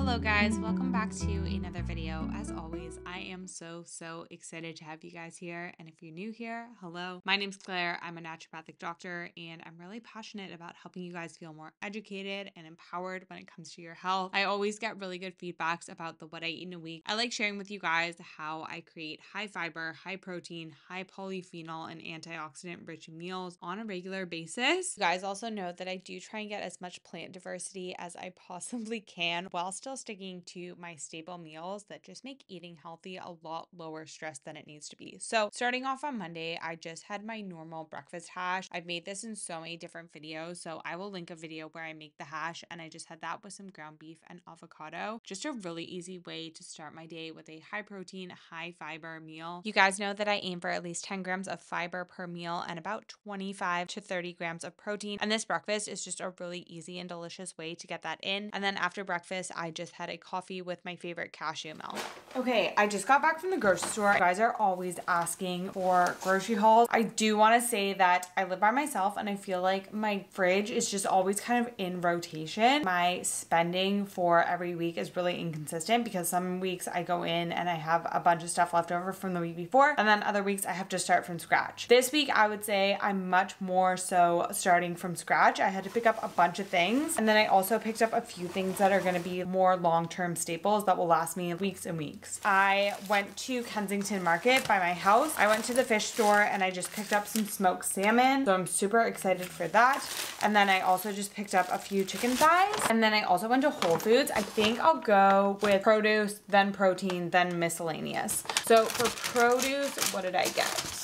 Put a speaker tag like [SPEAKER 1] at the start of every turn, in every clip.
[SPEAKER 1] Hello guys, welcome back to another video. As always, I am so excited to have you guys here. And if you're new here, hello. My name's Claire. I'm a naturopathic doctor and I'm really passionate about helping you guys feel more educated and empowered when it comes to your health. I always get really good feedbacks about the what I eat in a week. I like sharing with you guys how I create high fiber, high protein, high polyphenol and antioxidant rich meals on a regular basis. You guys also know that I do try and get as much plant diversity as I possibly can while still sticking to my staple meals that just make eating healthy a lot lower stress than it needs to be. So starting off on Monday, I just had my normal breakfast hash. I've made this in so many different videos, so I will link a video where I make the hash, and I just had that with some ground beef and avocado. Just a really easy way to start my day with a high protein, high fiber meal. You guys know that I aim for at least 10 grams of fiber per meal and about 25 to 30 grams of protein. And this breakfast is just a really easy and delicious way to get that in. And then after breakfast, I just had a coffee with my favorite cashew milk. Okay, I just got back from the grocery store. You guys are always asking for grocery hauls. I do want to say that I live by myself and I feel like my fridge is just always kind of in rotation. My spending for every week is really inconsistent because some weeks I go in and I have a bunch of stuff left over from the week before, and then other weeks I have to start from scratch. This week I would say I'm much more so starting from scratch. I had to pick up a bunch of things, and then I also picked up a few things that are going to be more long-term staples that will last me weeks and weeks. I went to Kensington Market by my house. I went to the fish store and I just picked up some smoked salmon, so I'm super excited for that. And then I also just picked up a few chicken thighs, and then I also went to Whole Foods. I think I'll go with produce, then protein, then miscellaneous. So for produce, what did I get?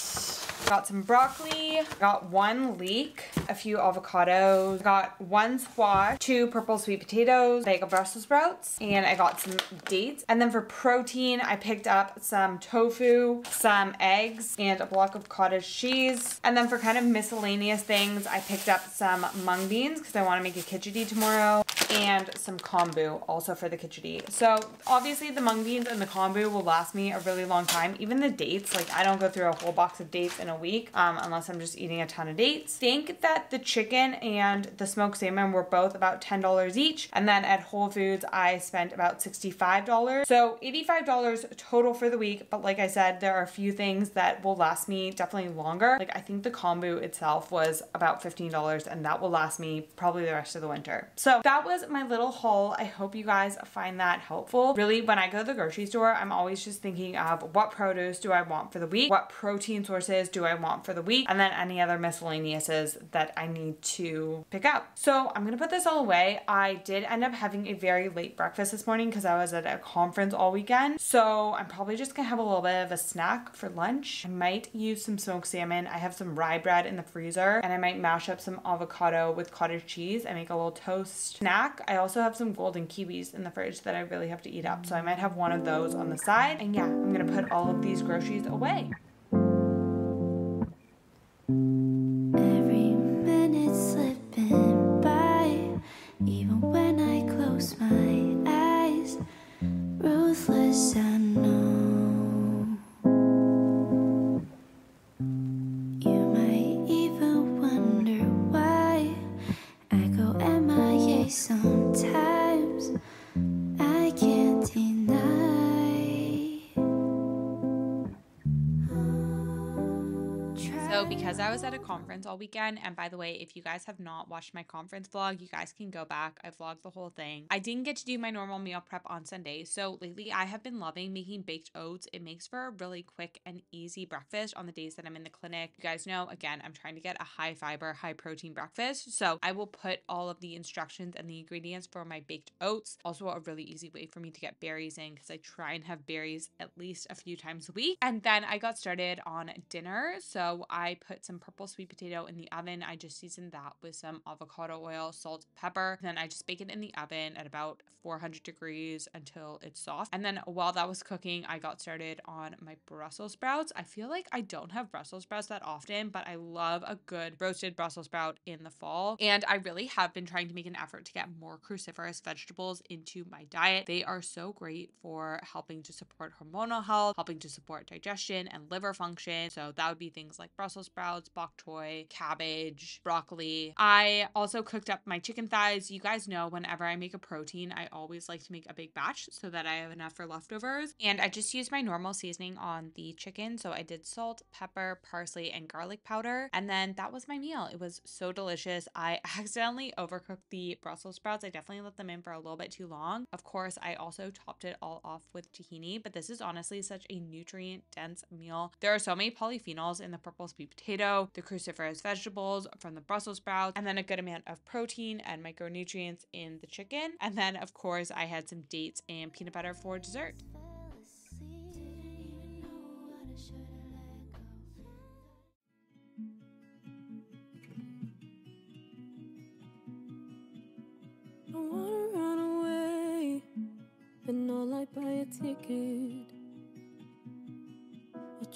[SPEAKER 1] Got some broccoli, got one leek, a few avocados, got one squash, 2 purple sweet potatoes, bag of Brussels sprouts, and I got some dates. And then for protein, I picked up some tofu, some eggs, and a block of cottage cheese. And then for kind of miscellaneous things, I picked up some mung beans because I want to make a khichdi tomorrow, and some kombu also for the khichdi. So obviously the mung beans and the kombu will last me a really long time. Even the dates, like I don't go through a whole box of dates in a week unless I'm just eating a ton of dates. I think that the chicken and the smoked salmon were both about $10 each, and then at Whole Foods I spent about $65. So $85 total for the week, but like I said, there are a few things that will last me definitely longer. Like I think the kombu itself was about $15 and that will last me probably the rest of the winter. So that was my little haul. I hope you guys find that helpful. Really, when I go to the grocery store, I'm always just thinking of what produce do I want for the week, what protein sources do I want for the week, and then any other miscellaneouses that I need to pick up. So I'm gonna put this all away. I did end up having a very late breakfast this morning because I was at a conference all weekend. So I'm probably just gonna have a little bit of a snack for lunch. I might use some smoked salmon. I have some rye bread in the freezer, and I might mash up some avocado with cottage cheese and make a little toast snack. I also have some golden kiwis in the fridge that I really have to eat up. So I might have one of those on the side. And yeah, I'm gonna put all of these groceries away.
[SPEAKER 2] Every minute slipping by, even when I close my eyes, ruthless I know. You might even wonder why I go MIA sometimes. I can't deny.
[SPEAKER 1] So because I was at a conference all weekend, and by the way, if you guys have not watched my conference vlog, you guys can go back. I vlogged the whole thing. I didn't get to do my normal meal prep on Sunday. So lately I have been loving making baked oats. It makes for a really quick and easy breakfast on the days that I'm in the clinic. You guys know, again, I'm trying to get a high fiber, high protein breakfast. So I will put all of the instructions and the ingredients for my baked oats. Also a really easy way for me to get berries in because I try and have berries at least a few times a week. And then I got started on dinner. So I put some purple sweet potato in the oven. I just seasoned that with some avocado oil, salt, pepper. Then I just bake it in the oven at about 400 degrees until it's soft. And then while that was cooking, I got started on my Brussels sprouts. I feel like I don't have Brussels sprouts that often, but I love a good roasted Brussels sprout in the fall. And I really have been trying to make an effort to get more cruciferous vegetables into my diet. They are so great for helping to support hormonal health, helping to support digestion and liver function. So that would be things like Brussels sprouts, sprouts, bok choy, cabbage, broccoli. I also cooked up my chicken thighs. You guys know whenever I make a protein, I always like to make a big batch so that I have enough for leftovers. And I just used my normal seasoning on the chicken. So I did salt, pepper, parsley, and garlic powder. And then that was my meal. It was so delicious. I accidentally overcooked the Brussels sprouts. I definitely let them in for a little bit too long. Of course, I also topped it all off with tahini, but this is honestly such a nutrient dense meal. There are so many polyphenols in the purple sweet potato, the cruciferous vegetables from the Brussels sprouts, and then a good amount of protein and micronutrients in the chicken. And then, of course, I had some dates and peanut butter for dessert.
[SPEAKER 2] I wanna run away, but no light buy a ticket.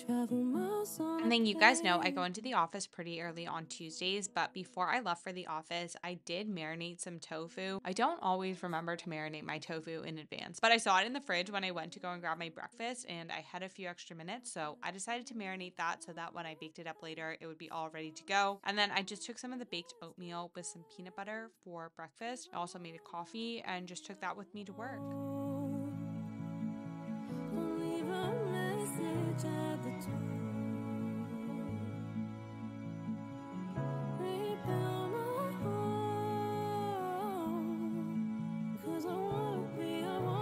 [SPEAKER 1] And then you guys know I go into the office pretty early on Tuesdays, but before I left for the office, I did marinate some tofu. I don't always remember to marinate my tofu in advance, but I saw it in the fridge when I went to go and grab my breakfast and I had a few extra minutes, so I decided to marinate that so that when I baked it up later, it would be all ready to go. And then I just took some of the baked oatmeal with some peanut butter for breakfast. I also made a coffee and just took that with me to work.
[SPEAKER 2] Leave a message at the door. Rebuild my home, 'cause I wanna be alone.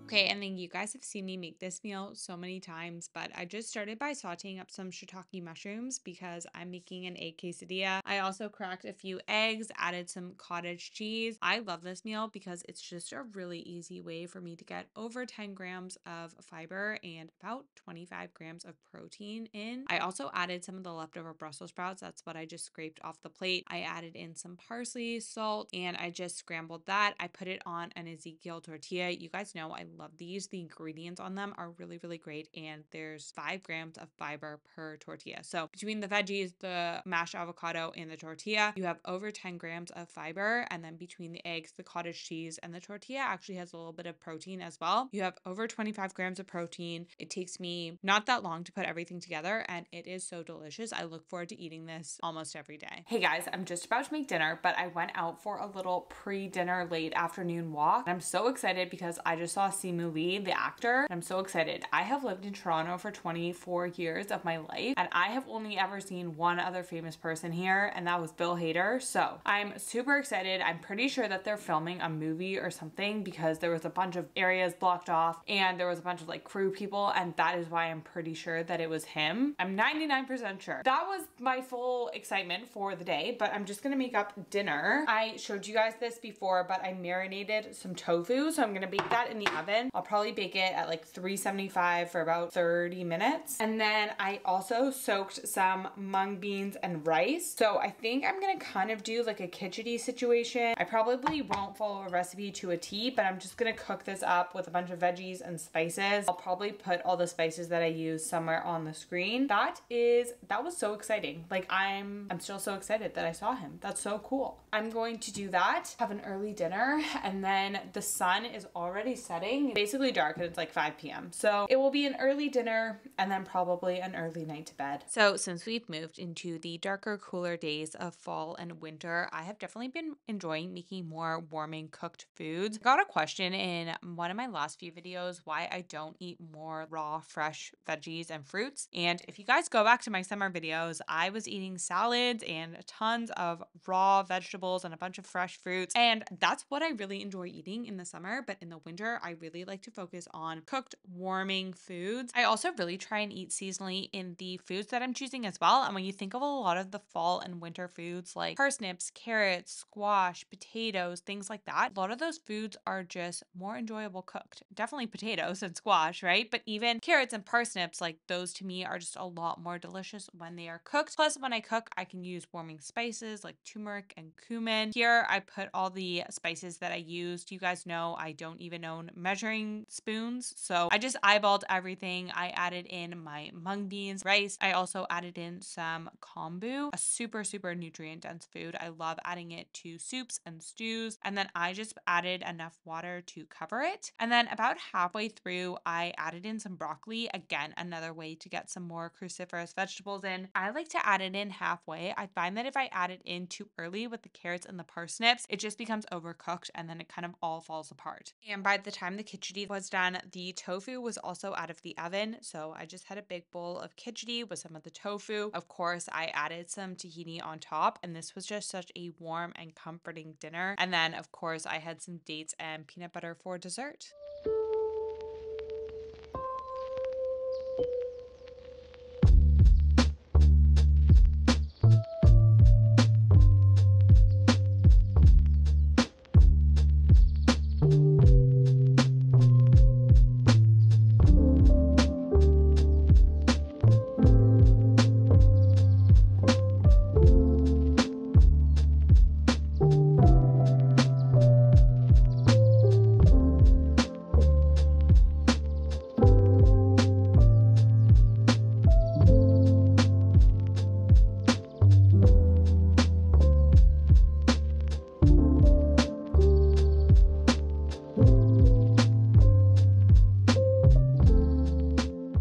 [SPEAKER 1] Okay, and then you guys have seen me make this meal so many times, but I just started by sauteing up some shiitake mushrooms because I'm making an egg quesadilla. I also cracked a few eggs, added some cottage cheese. I love this meal because it's just a really easy way for me to get over 10 grams of fiber and about 25 grams of protein in. I also added some of the leftover Brussels sprouts. That's what I just scraped off the plate. I added in some parsley, salt, and I just scrambled that. I put it on an Ezekiel tortilla. You guys know I love these. The ingredients on them are really, really great. And there's 5 grams of fiber per tortilla. So between the veggies, the mashed avocado, and the tortilla, you have over 10 grams of fiber. And then between the eggs, the cottage cheese, and the tortilla actually has a little bit of protein as well. You have over 25 grams of protein. It takes me not that long to put everything together, and it is so delicious. I look forward to eating this almost every day. Hey guys, I'm just about to make dinner, but I went out for a little pre-dinner late afternoon walk. I'm so excited because I just saw Simu Lee, the actor. I'm so excited. I have lived in Toronto for 24 years of my life, and I have only ever seen one other famous person here, and that was Bill Hader. So I'm super excited. I'm pretty sure that they're filming a movie or something because there was a bunch of areas blocked off and there was a bunch of like crew people, and that is why I'm pretty sure that it was him. I'm 99% sure. That was my full excitement for the day, but I'm just gonna make up dinner. I showed you guys this before, but I marinated some tofu, so I'm gonna bake that in the oven. I'll probably bake it at like 375 for about 30 minutes. And then I also soaked some mung beans and rice. So I think I'm gonna kind of do like a khichdi situation. I probably won't follow a recipe to a T, but I'm just gonna cook this up with a bunch of veggies and spices. I'll probably put all the spices that I use somewhere on the screen. That was so exciting. Like I'm still so excited that I saw him. That's so cool. I'm going to do that, have an early dinner, and then the sun is already setting. It's basically dark and it's like 5 p.m. So it will be an early dinner and then probably an early night to bed. So since we've moved into the darker, cooler days of fall and winter, I have definitely been enjoying making more warming cooked foods. I got a question in one of my last few videos why I don't eat more raw, fresh veggies and fruits. And if you guys go back to my summer videos, I was eating salads and tons of raw vegetables and a bunch of fresh fruits. And that's what I really enjoy eating in the summer. But in the winter, I really like to focus on cooked, warming foods. I also really try and eat seasonally in the foods that I'm choosing as well. And when you think of a lot of the fall and winter foods like parsnips, carrots, squash, potatoes, things like that, a lot of those foods are just more enjoyable cooked. Definitely potatoes and squash, right? But even carrots and parsnips, like those to me are just a lot more delicious when they are cooked. Plus, when I cook, I can use warming spices like turmeric and cumin. Here, I put all the spices that I used. You guys know I don't even own measuring measuring spoons. So I just eyeballed everything. I added in my mung beans, rice. I also added in some kombu, a super, super nutrient dense food. I love adding it to soups and stews. And then I just added enough water to cover it. And then about halfway through, I added in some broccoli. Again, another way to get some more cruciferous vegetables in. I like to add it in halfway. I find that if I add it in too early with the carrots and the parsnips, it just becomes overcooked and then it kind of all falls apart. And by the time the khichdi was done, the tofu was also out of the oven. So I just had a big bowl of khichdi with some of the tofu. Of course, I added some tahini on top, and this was just such a warm and comforting dinner. And then, of course, I had some dates and peanut butter for dessert.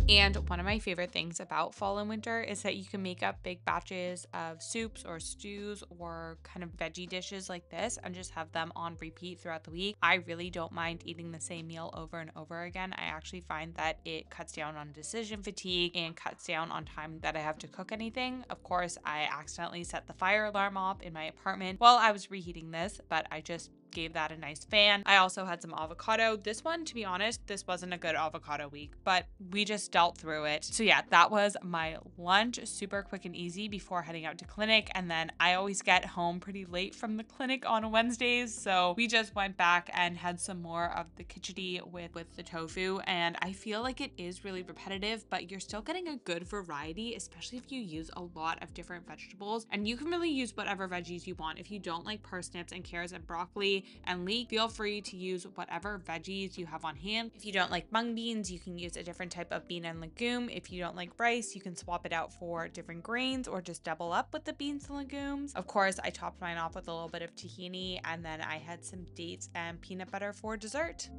[SPEAKER 1] And one of my favorite things about fall and winter is that you can make up big batches of soups or stews or kind of veggie dishes like this and just have them on repeat throughout the week. I really don't mind eating the same meal over and over again. I actually find that it cuts down on decision fatigue and cuts down on time that I have to cook anything. Of course, I accidentally set the fire alarm off in my apartment while I was reheating this, but I just gave that a nice fan. I also had some avocado. This one, to be honest, this wasn't a good avocado week, but we just dealt through it. So yeah, that was my lunch, super quick and easy before heading out to clinic. And then I always get home pretty late from the clinic on Wednesdays. So we just went back and had some more of the khichdi with the tofu. And I feel like it is really repetitive, but you're still getting a good variety, especially if you use a lot of different vegetables. And you can really use whatever veggies you want. If you don't like parsnips and carrots and broccoli and leek, feel free to use whatever veggies you have on hand. If you don't like mung beans, you can use a different type of bean and legume. If you don't like rice, you can swap it out for different grains or just double up with the beans and legumes. Of course, I topped mine off with a little bit of tahini, and then I had some dates and peanut butter for dessert.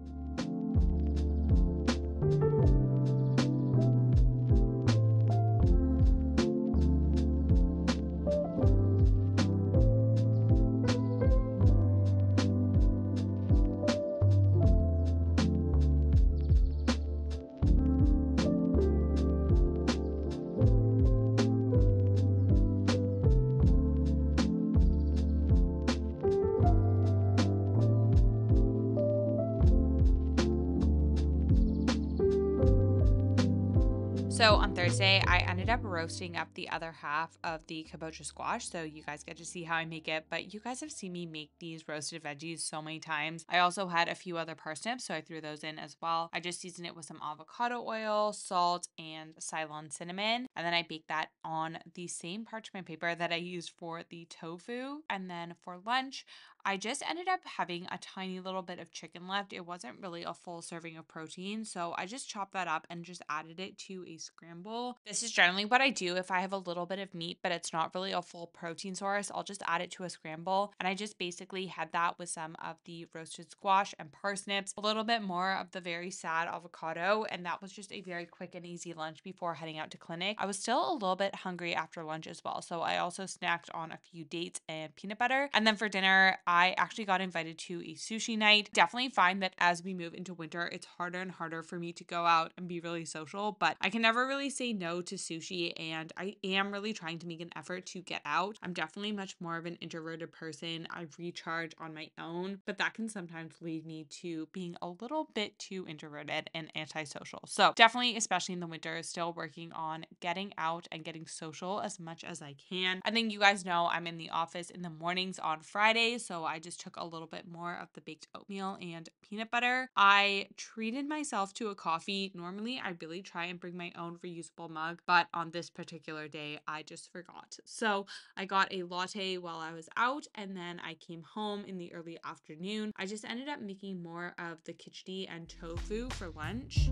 [SPEAKER 1] So on Thursday, I ended up roasting up the other half of the kabocha squash. So you guys get to see how I make it, but you guys have seen me make these roasted veggies so many times. I also had a few other parsnips, so I threw those in as well. I just seasoned it with some avocado oil, salt, and Ceylon cinnamon. And then I baked that on the same parchment paper that I used for the tofu. And then for lunch, I just ended up having a tiny little bit of chicken left. It wasn't really a full serving of protein, so I just chopped that up and just added it to a scramble. This is generally what I do if I have a little bit of meat, but it's not really a full protein source. I'll just add it to a scramble, and I just basically had that with some of the roasted squash and parsnips, a little bit more of the very sad avocado, and that was just a very quick and easy lunch before heading out to clinic. I was still a little bit hungry after lunch as well, so I also snacked on a few dates and peanut butter. And then for dinner, I actually got invited to a sushi night. Definitely find that as we move into winter, it's harder and harder for me to go out and be really social, but I can never really say no to sushi, and I am really trying to make an effort to get out. I'm definitely much more of an introverted person. I recharge on my own, but that can sometimes lead me to being a little bit too introverted and antisocial. So definitely, especially in the winter, still working on getting out and getting social as much as I can. I think you guys know I'm in the office in the mornings on Fridays, so So I just took a little bit more of the baked oatmeal and peanut butter. I treated myself to a coffee. Normally, I really try and bring my own reusable mug, but on this particular day, I just forgot. So I got a latte while I was out, and then I came home in the early afternoon. I just ended up making more of the khichdi and tofu for lunch.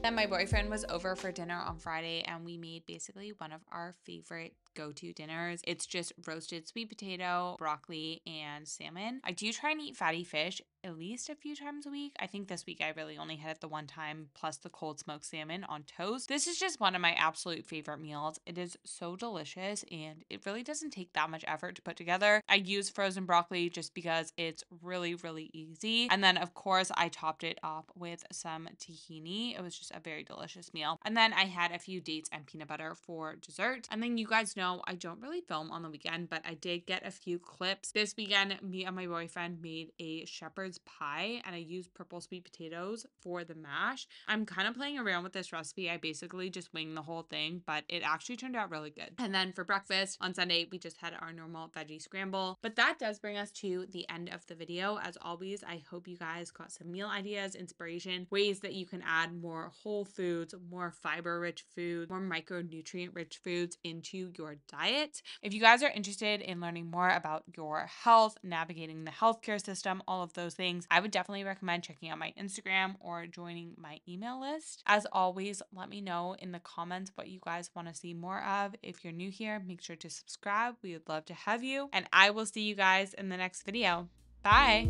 [SPEAKER 1] Then my boyfriend was over for dinner on Friday, and we made basically one of our favorite go-to dinners. It's just roasted sweet potato, broccoli, and salmon. I do try and eat fatty fish at least a few times a week. I think this week I really only had it the one time, plus the cold smoked salmon on toast. This is just one of my absolute favorite meals. It is so delicious, and it really doesn't take that much effort to put together. I use frozen broccoli just because it's really, really easy. And then, of course, I topped it up with some tahini. It was just a very delicious meal. And then I had a few dates and peanut butter for dessert. And then you guys know I don't really film on the weekend, but I did get a few clips. This weekend, me and my boyfriend made a shepherd's pie, and I used purple sweet potatoes for the mash. I'm kind of playing around with this recipe. I basically just winged the whole thing, but it actually turned out really good. And then for breakfast on Sunday, we just had our normal veggie scramble. But that does bring us to the end of the video. As always, I hope you guys got some meal ideas, inspiration, ways that you can add more whole foods, more fiber-rich foods, more micronutrient-rich foods into your diet. If you guys are interested in learning more about your health, navigating the healthcare system, all of those things, I would definitely recommend checking out my Instagram or joining my email list. As always, let me know in the comments what you guys want to see more of. If you're new here, make sure to subscribe. We would love to have you, and I will see you guys in the next video. Bye.